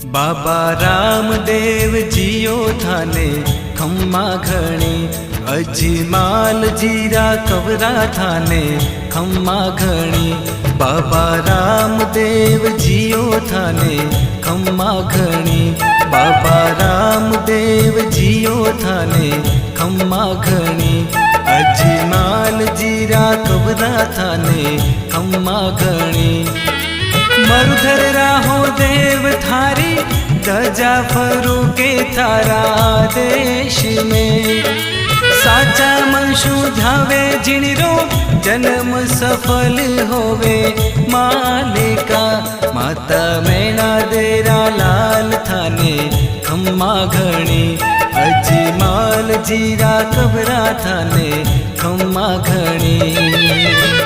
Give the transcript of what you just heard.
बाबा रामदेव जियो थाने खम्मा घणी, अजमाल जीरा कवरा थाने खम्मा घणी। बाबा रामदेव जियो थाने खम्मा घणी, बाबा रामदेव जियो थाने खम्मा घणी। अजमाल जीरा कवरा थाने खम्मा घणी। मरुधर राहो देव थारी, ध्वजा फरूके थारा देश में। साचा मनशु ध्यावे जिणरो, जन्म सफल होवे मालिका। माता मैना देरा लाल थाने खम्मा घणी, अजमाल जीरा कबरा थाने खम्मा घणी।